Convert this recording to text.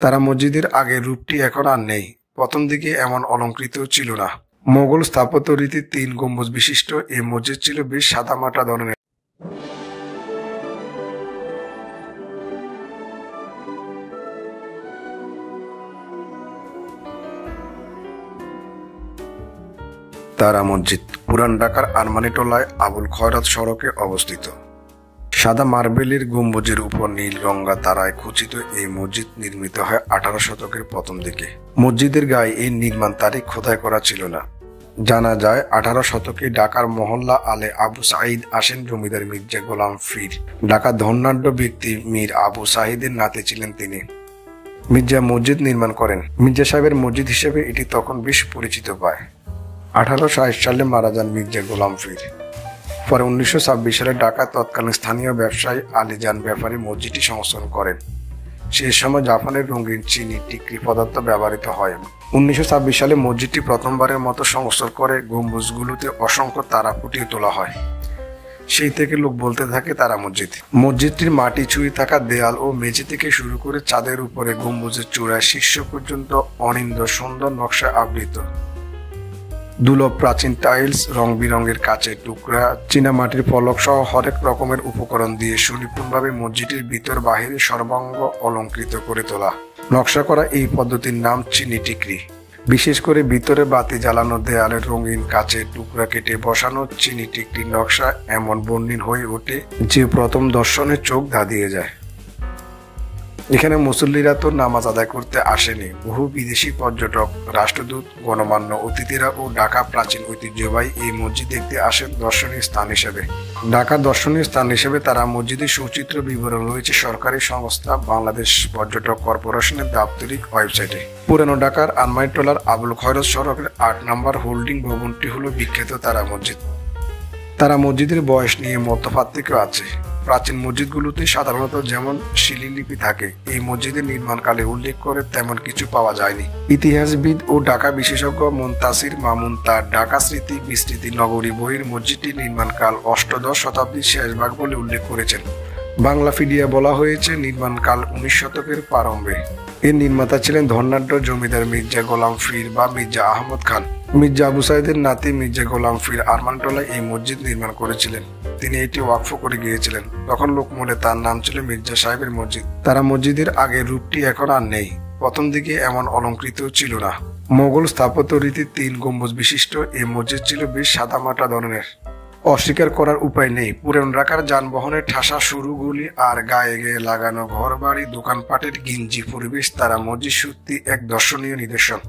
তারা মসজিদের আগের রূপটি এখন আর নেই। প্রথম দিকে এমন অলংকৃত ছিল না। মোগল স্থাপত্য রীতির 3 গম্বুজ বিশিষ্ট এই মসজিদ ছিল বেশ সাদামাটা ধরনের। তারা মসজিদ পুরান ঢাকার আরমানিটোলায় আবুল খয়রাত সড়কে অবস্থিত। সাদা মার্বেলের গম্বুজের উপর নীল রঙা তারায় খচিত এই মসজিদ নির্মিত হয় 18 শতকের প্রথম দিকে। মসজিদের গায়ে এই নির্মাণ তারিখ খোদাই করা ছিল না। জানা যায় 18 শতকে ঢাকার মহল্লা আলে আবু সাঈদ আসেন জমিদার মির্জা গোলাম ফির। ঢাকার ধনাঢ্য ব্যক্তি মীর আবু সাঈদের নাতি ছিলেন তিনি। মির্জা মসজিদ নির্মাণ করেন। মির্জা সাহেবের মসজিদ হিসেবে এটি তখন বেশ পরিচিত পায়। 1860 সালে মারা যান মির্জা গোলাম ফির। পরে 1926 সালে ঢাকার তৎকালীন স্থানীয় ব্যবসায়ী আলীজান ব্যাপারী মসজিদটি সংস্কার করেন। সেই সময় জাপানের রঙিন চিনি টিকরি পদার্থ ব্যবহৃত হয়। 1926 সালে মসজিদটি প্রথমবারের মতো সংস্কার করে গম্বুজগুলোতে অসংখ্য তারা ফুটিয়ে তোলা হয়। সেই থেকে লোক বলতে থাকে তারা মসজিদ। মসজিদটির মাটি ছুঁয়ে থাকা দেয়াল ও মেঝে থেকে শুরু করে চাঁদের উপরে গম্বুজের চূড়ায় শীর্ষ পর্যন্ত অনিন্দ্য সুন্দর নকশা আবৃত। দুর্লভ প্রাচীন টাইলস, রং বিরঙের কাচের টুকরা, চীনামাটির ফলক সহ হরেক রকমের উপকরণ দিয়ে সুনিপুণভাবে মসজিদের ভিতর বাহিরে সর্বাঙ্গ অলঙ্কৃত করে তোলা। নকশা করা এই পদ্ধতির নাম চিনি টিকরি। বিশেষ করে ভিতরে বাতি জ্বালানো দেয়ালের রঙিন কাচের টুকরা কেটে বসানো চিনি টিকরির নকশা এমন বর্ণিল হয়ে ওঠে যে প্রথম দর্শনে চোখ ধাঁধিয়ে যায়। এখানে মুসল্লিরা তো নামাজ আদায় করতে আসেনি, বহু বিদেশি পর্যটক, রাষ্ট্রদূত, গণমান্য অতিথিরা ও ঢাকা প্রাচীন ঐতিহ্যবাহী এই মসজিদ দেখতে আসেন দর্শনীয় স্থান হিসেবে। ঢাকার দর্শনীয় স্থান হিসেবে তারা মসজিদের সচিত্র বিবরণ রয়েছে সরকারি সংস্থা বাংলাদেশ পর্যটক কর্পোরেশনের দাপ্তরিক ওয়েবসাইটে। পুরানো ঢাকার আরমানিটোলার আবুল খয়রাত সড়কের 8 নম্বর হোল্ডিং ভবনটি হলো বিখ্যাত তারা মসজিদ। তারা মসজিদের বয়স নিয়ে মতপার্থক্য আছে। প্রাচীন মসজিদগুলোতে সাধারণত যেমন শিলালিপি থাকে, এই মসজিদের নির্মাণকালে উল্লেখ করে তেমন কিছু পাওয়া যায়নি। ইতিহাসবিদ ও ঢাকা বিশেষজ্ঞ মুনতাসির মামুন তার ঢাকা স্মৃতি বিস্মৃতি নগরী বইয়ের মসজিদটির নির্মাণকাল অষ্টাদশ শতাব্দীর শেষ ভাগ বলে উল্লেখ করেছেন। বাংলাপিডিয়া বলা হয়েছে নির্মাণকাল 19 শতকের প্রারম্ভে। এর নির্মাতা ছিলেন ধনাঢ্য জমিদার মির্জা গোলাম ফির বা মির্জা আহমদ খান। মির্জা আবু সাঈদের নাতি মির্জা গোলাম ফির আরমানিটোলায় এই মসজিদ নির্মাণ করেছিলেন। তিনি এটি ওয়াকফ করে গিয়েছিলেন। তখন লোকমুখে তার নাম ছিল মির্জা সাহেবের মসজিদ। তারা মসজিদের আগের রূপটি এখন আর নেই। প্রথম দিকে এমন অলংকৃত ছিল না। মোগল স্থাপত্য রীতির 3 গম্বুজ বিশিষ্ট এই মসজিদ ছিল বেশ সাদামাটা ধরনের। অস্বীকার করার উপায় নেই, পুরান ঢাকার যানবাহনের ঠাসা শুরুগুলি আর গায়ে গায়ে লাগানো ঘর বাড়ি দোকানপাটের গিঞ্জি পরিবেশ তারা মসজিদ সত্যি এক দর্শনীয় নিদর্শন।